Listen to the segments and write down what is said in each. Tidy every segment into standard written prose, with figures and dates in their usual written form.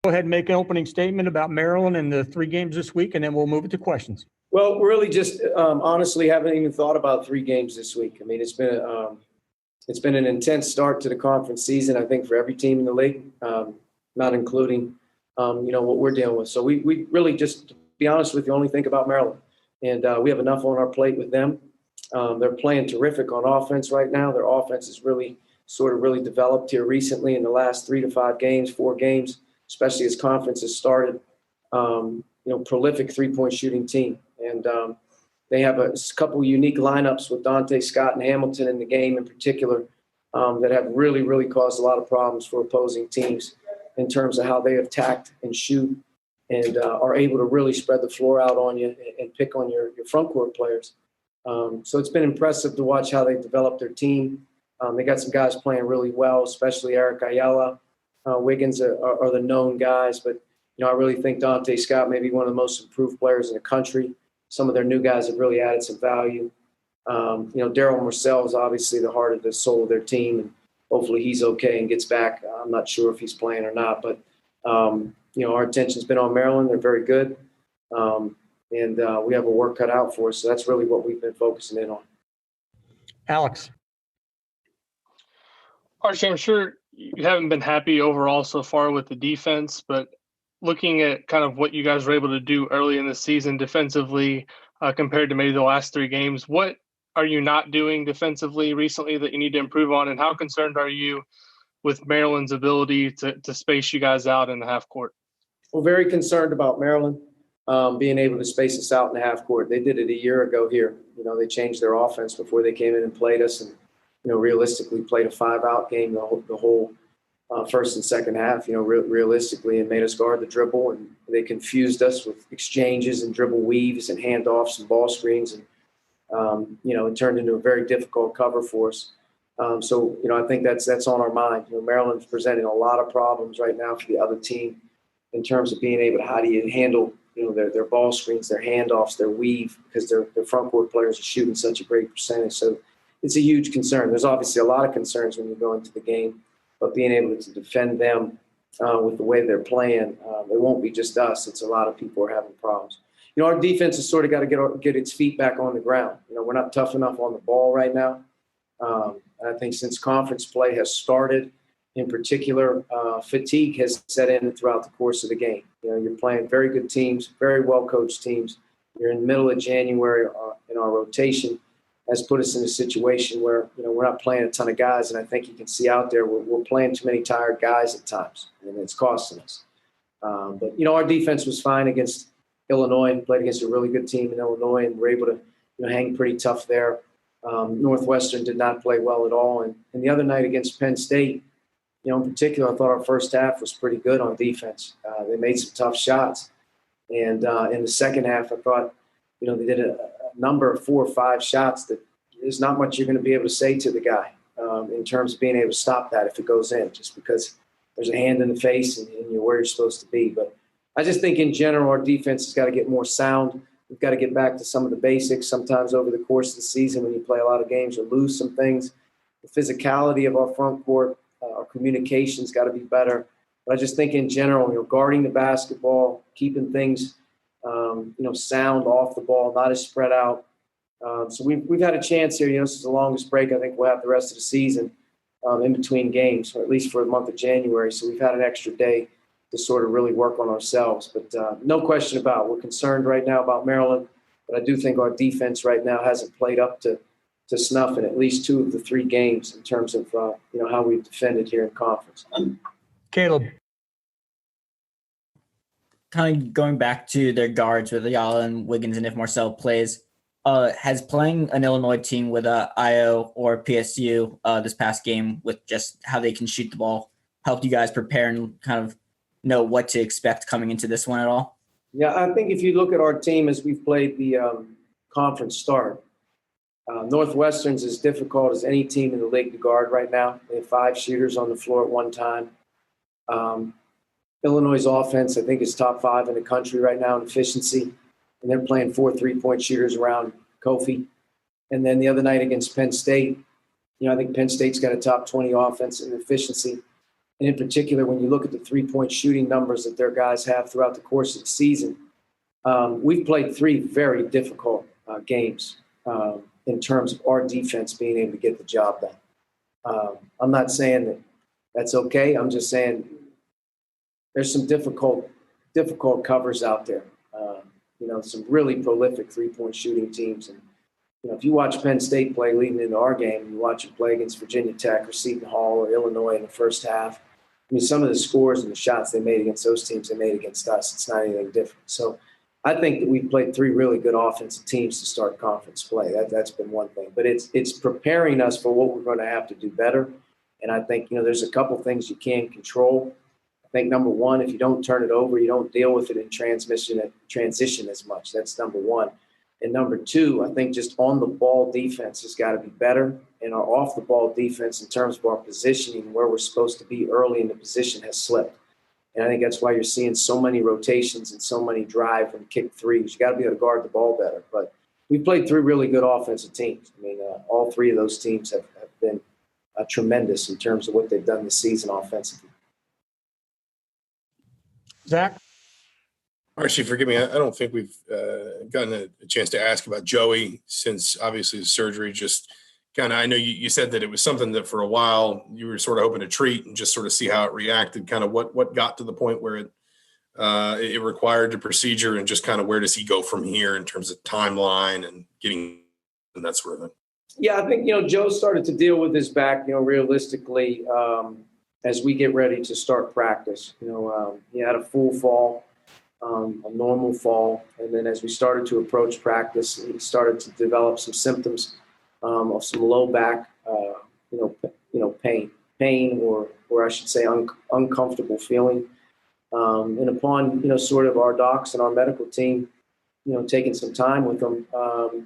Go ahead and make an opening statement about Maryland and the 3 games this week, and then we'll move it to questions. Well, really just honestly haven't even thought about 3 games this week. I mean, it's been an intense start to the conference season, I think, for every team in the league, not including, what we're dealing with. So we really just, to be honest with you, only think about Maryland. And we have enough on our plate with them. They're playing terrific on offense right now. Their offense has really developed here recently in the last 3 to 5 games, 4 games, especially as conference has started. Prolific 3-point shooting team. And they have a couple unique lineups with Dante, Scott, and Hamilton in the game in particular that have really, really caused a lot of problems for opposing teams in terms of how they attack and shoot and are able to really spread the floor out on you and pick on your front court players. So it's been impressive to watch how they've developed their team. They got some guys playing really well, especially Eric Ayala. Wiggins are the known guys, but I really think Dante Scott may be one of the most improved players in the country. Some of their new guys have really added some value. Daryl Marcel is obviously the heart of the soul of their team, and hopefully he's okay and gets back. I'm not sure if he's playing or not, but our attention's been on Maryland. They're very good, and we have a work cut out for us. So that's really what we've been focusing in on. Alex. Archie, I'm sure you haven't been happy overall so far with the defense, but looking at kind of what you guys were able to do early in the season defensively compared to maybe the last 3 games, what are you not doing defensively recently that you need to improve on, and how concerned are you with Maryland's ability to space you guys out in the half court? Well, very concerned about Maryland being able to space us out in the half court. They did it a year ago here. They changed their offense before they came in and played us, and realistically played a 5-out game the whole first and second half, realistically, and made us guard the dribble. And they confused us with exchanges and dribble weaves and handoffs and ball screens. And, it turned into a very difficult cover for us. So I think that's on our mind. Maryland's presenting a lot of problems right now for the other team in terms of being able to, how do you handle, their ball screens, their handoffs, their weave, because their front court players are shooting such a great percentage. So it's a huge concern. There's obviously a lot of concerns when you go into the game, but being able to defend them with the way they're playing, it won't be just us. It's a lot of people are having problems. Our defense has sort of got to get its feet back on the ground. We're not tough enough on the ball right now. I think since conference play has started, in particular, fatigue has set in throughout the course of the game. You're playing very good teams, very well-coached teams. You're in the middle of January in our rotation. Has put us in a situation where, we're not playing a ton of guys. And I think you can see out there, we're playing too many tired guys at times, and it's costing us. But our defense was fine against Illinois, and played against a really good team in Illinois, and we're able to hang pretty tough there. Northwestern did not play well at all. And the other night against Penn State, in particular, I thought our first half was pretty good on defense. They made some tough shots. And in the second half, I thought, they did a number of 4 or 5 shots that there's not much you're going to be able to say to the guy in terms of being able to stop that if it goes in, just because there's a hand in the face and you're where you're supposed to be. But I just think in general, our defense has got to get more sound. We've got to get back to some of the basics. Sometimes over the course of the season, when you play a lot of games, you lose some things. The physicality of our front court, our communication's got to be better. But I just think in general, guarding the basketball, keeping things, sound off the ball, not as spread out. So we've had a chance here. This is the longest break I think we'll have the rest of the season in between games, or at least for the month of January. So we've had an extra day to sort of really work on ourselves. But no question about it. We're concerned right now about Maryland, but I do think our defense right now hasn't played up to snuff in at least 2 of the 3 games in terms of how we've defended here in conference. Caleb. Kind of going back to their guards with Ayala and Wiggins, and if Marcel plays, has playing an Illinois team with IO or PSU this past game with just how they can shoot the ball helped you guys prepare and kind of know what to expect coming into this one at all? Yeah, I think if you look at our team as we've played the conference start, Northwestern's as difficult as any team in the league to guard right now. They have 5 shooters on the floor at one time. Illinois' offense, I think, is top 5 in the country right now in efficiency, and they're playing 4 3-point shooters around Kofi. And then the other night against Penn State, I think Penn State's got a top 20 offense in efficiency. And in particular, when you look at the three-point shooting numbers that their guys have throughout the course of the season, we've played 3 very difficult games in terms of our defense being able to get the job done. I'm not saying that that's okay. I'm just saying there's some difficult covers out there. Some really prolific three-point shooting teams. And, if you watch Penn State play leading into our game, you watch them play against Virginia Tech or Seton Hall or Illinois in the first half, some of the scores and the shots they made against those teams, they made against us. It's not anything different. So I think that we've played 3 really good offensive teams to start conference play. That's been one thing. But it's preparing us for what we're going to have to do better. And I think, there's a couple things you can control. I think number one, if you don't turn it over, you don't deal with it in transition as much. That's number one. And number two, I think just on the ball defense has got to be better. And our off the ball defense in terms of our positioning, where we're supposed to be early in the position, has slipped. And I think that's why you're seeing so many rotations and so many drive and kick threes. You got to be able to guard the ball better. But we played 3 really good offensive teams. All 3 of those teams have been tremendous in terms of what they've done this season offensively. Zach? Archie, forgive me. I don't think we've gotten a chance to ask about Joey since obviously the surgery. Just kind of, I know you said that it was something that for a while you were sort of hoping to treat and just sort of see how it reacted. Kind of what got to the point where it required the procedure, and just kind of where does he go from here in terms of timeline and getting and that sort of thing. Yeah, I think, Joe started to deal with his back, realistically, as we get ready to start practice. He had a full fall, a normal fall. And then as we started to approach practice, he started to develop some symptoms of some low back, pain, or I should say uncomfortable feeling. And upon, sort of our docs and our medical team, taking some time with him,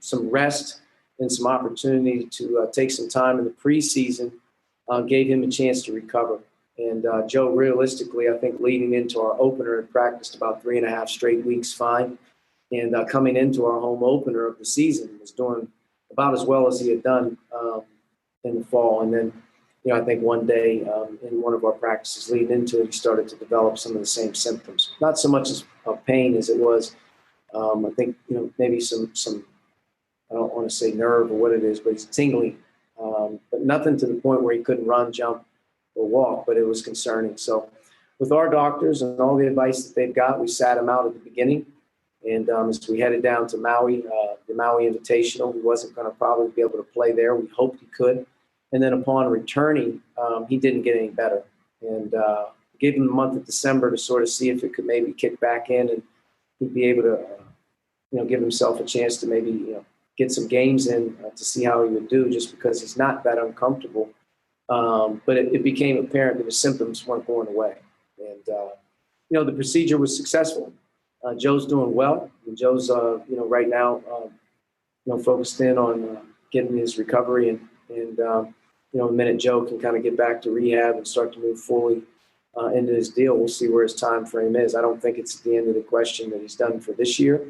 some rest and some opportunity to take some time in the preseason, gave him a chance to recover. And Joe, realistically, I think leading into our opener, had practiced about 3.5 straight weeks fine. And coming into our home opener of the season, was doing about as well as he had done in the fall. And then, I think one day in one of our practices leading into it, he started to develop some of the same symptoms. Not so much as of pain as it was, I think, maybe some I don't want to say nerve or what it is, but it's tingling. But nothing to the point where he couldn't run, jump, or walk, but it was concerning. So with our doctors and all the advice that they've got, we sat him out at the beginning. And as we headed down to Maui, the Maui Invitational, he wasn't going to probably be able to play there. We hoped he could. And then upon returning, he didn't get any better. And gave him the month of December to sort of see if it could maybe kick back in and he'd be able to, give himself a chance to maybe, get some games in to see how he would do, just because he's not that uncomfortable. But it became apparent that his symptoms weren't going away. And, the procedure was successful. Joe's doing well. And Joe's, right now, focused in on getting his recovery. And the minute Joe can kind of get back to rehab and start to move fully into his deal, we'll see where his time frame is. I don't think it's at the end of the question that he's done for this year.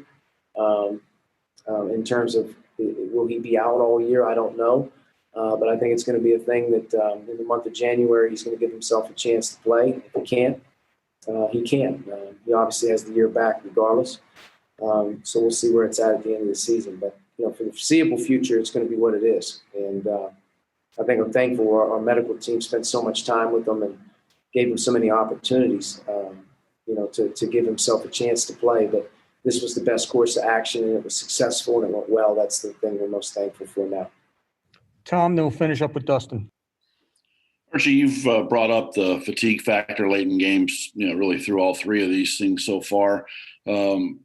In terms of will he be out all year, I don't know. But I think it's going to be a thing that in the month of January, he's going to give himself a chance to play. If he can't, he can. He obviously has the year back regardless. So we'll see where it's at the end of the season. But, for the foreseeable future, it's going to be what it is. And I think I'm thankful our medical team spent so much time with him and gave him so many opportunities, to give himself a chance to play. But this was the best course of action, and it was successful, and it went well. That's the thing we're most thankful for now. Tom, then we'll finish up with Dustin. Archie, you've brought up the fatigue factor late in games, really through all 3 of these things so far. Do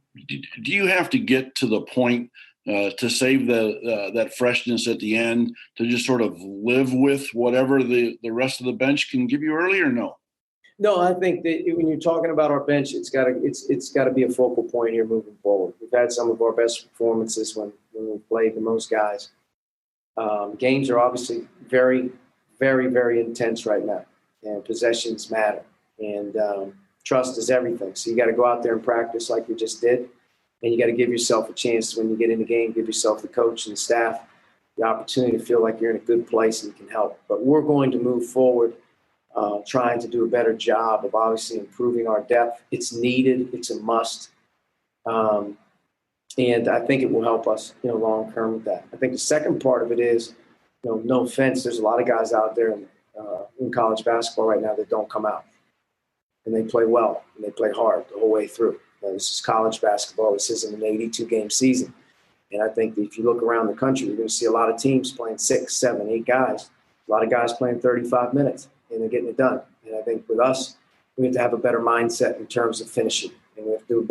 you have to get to the point to save that freshness at the end, to just sort of live with whatever the rest of the bench can give you early, or no? No, I think that when you're talking about our bench, it's got to be a focal point here moving forward. We've had some of our best performances when we've played the most guys. Games are obviously very, very, very intense right now, and possessions matter, and trust is everything. So you got to go out there and practice like we just did, and you got to give yourself a chance when you get in the game, give yourself, the coach and the staff, the opportunity to feel like you're in a good place and you can help. But we're going to move forward trying to do a better job of obviously improving our depth. It's needed. It's a must. And I think it will help us, long term with that. I think the second part of it is, no offense, there's a lot of guys out there in college basketball right now that don't come out. And they play well, and they play hard the whole way through. This is college basketball. This isn't an 82-game season. And I think that if you look around the country, you're going to see a lot of teams playing 6, 7, 8 guys. A lot of guys playing 35 minutes, and they're getting it done. And I think with us, we have to have a better mindset in terms of finishing. And we have to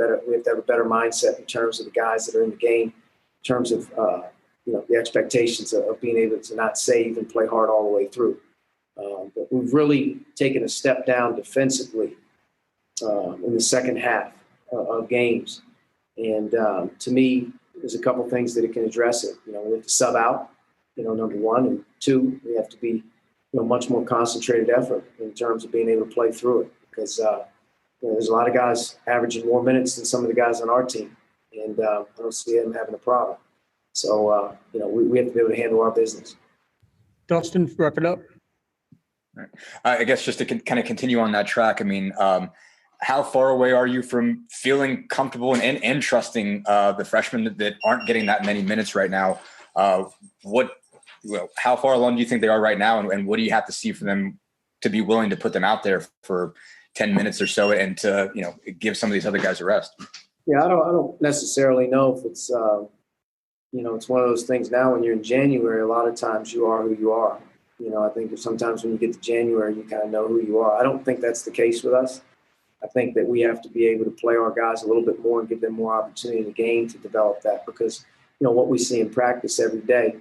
have a better mindset in terms of the guys that are in the game, in terms of the expectations of being able to not save and play hard all the way through. But we've really taken a step down defensively in the second half of games. And to me, there's a couple things that it can address it. We have to sub out, number one. And two, we have to be much more concentrated effort in terms of being able to play through it. Because there's a lot of guys averaging more minutes than some of the guys on our team. And I don't see them having a problem. So, we have to be able to handle our business. Dustin, wrap it up. I guess just to kind of continue on that track, I mean, how far away are you from feeling comfortable and trusting the freshmen that aren't getting that many minutes right now? How far along do you think they are right now, and what do you have to see for them to be willing to put them out there for 10 minutes or so and to give some of these other guys a rest? Yeah, I don't necessarily know if it's it's one of those things now when you're in January. A lot of times you are who you are. I think sometimes when you get to January, you kind of know who you are. I don't think that's the case with us. I think that we have to be able to play our guys a little bit more and give them more opportunity in the game to develop that, because, what we see in practice every day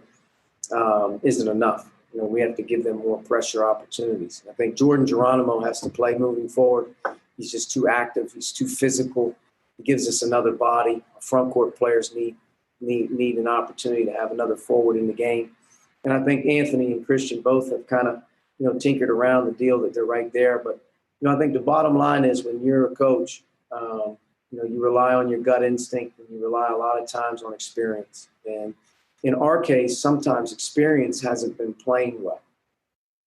isn't enough. We have to give them more pressure opportunities. I think Jordan Geronimo has to play moving forward. He's just too active. He's too physical. He gives us another body. Our front court players need an opportunity to have another forward in the game. And I think Anthony and Christian both have kind of, tinkered around the deal that they're right there. But, I think the bottom line is when you're a coach, you rely on your gut instinct, and you rely a lot of times on experience. And in our case, sometimes experience hasn't been playing well,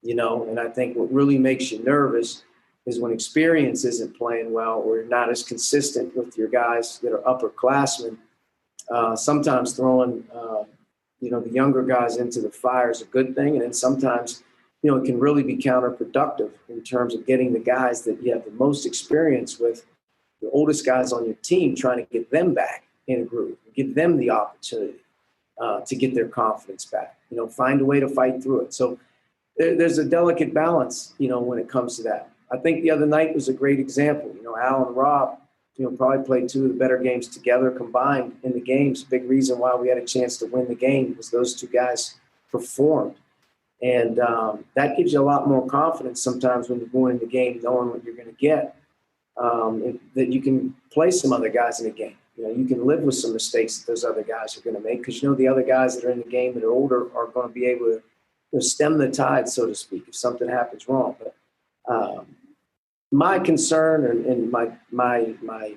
and I think what really makes you nervous is when experience isn't playing well, or you're not as consistent with your guys that are upperclassmen. Sometimes throwing, the younger guys into the fire is a good thing. And then sometimes, it can really be counterproductive in terms of getting the guys that you have the most experience with, the oldest guys on your team, trying to get them back in a groove, give them the opportunity to get their confidence back, find a way to fight through it. So there's a delicate balance, when it comes to that. I think the other night was a great example. Al and Rob, probably played two of the better games together combined in the games. Big reason why we had a chance to win the game was those two guys performed. And that gives you a lot more confidence sometimes when you're going in the game, knowing what you're going to get, that you can play some other guys in the game. You can live with some mistakes that those other guys are going to make, because the other guys that are in the game that are older are going to be able to stem the tide, so to speak, if something happens wrong. But my concern and my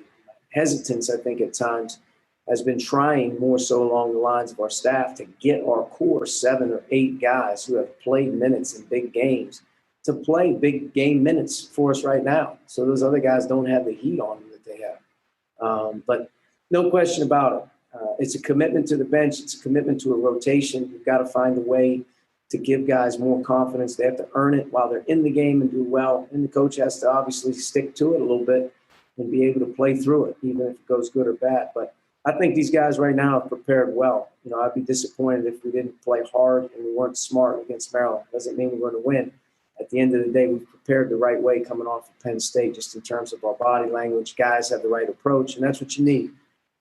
hesitance, I think, at times has been trying more so along the lines of our staff to get our core 7 or 8 guys who have played minutes in big games to play big game minutes for us right now, so those other guys don't have the heat on them that they have. But no question about it. It's a commitment to the bench. It's a commitment to a rotation. You've got to find a way to give guys more confidence. They have to earn it while they're in the game and do well. And the coach has to obviously stick to it a little bit and be able to play through it, even if it goes good or bad. But I think these guys right now have prepared well. I'd be disappointed if we didn't play hard and we weren't smart against Maryland. Doesn't mean we're going to win. At the end of the day, we've prepared the right way coming off of Penn State, just in terms of our body language. Guys have the right approach, and that's what you need.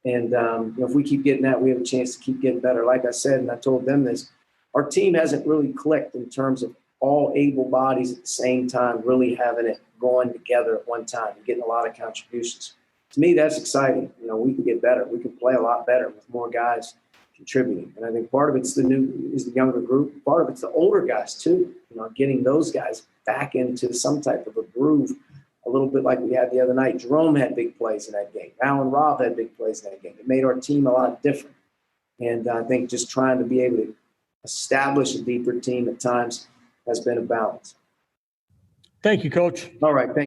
And if we keep getting that, we have a chance to keep getting better. Like I said, and I told them this, our team hasn't really clicked in terms of all able bodies at the same time, really having it going together at one time and getting a lot of contributions. To me, that's exciting. We can get better. We can play a lot better with more guys contributing. And I think part of it's the younger group. Part of it's the older guys too. Getting those guys back into some type of a groove, a little bit like we had the other night. Jerome had big plays in that game. Al and Rob had big plays in that game. It made our team a lot different. And I think just trying to be able to establish a deeper team at times has been a balance. Thank you, Coach. All right, thank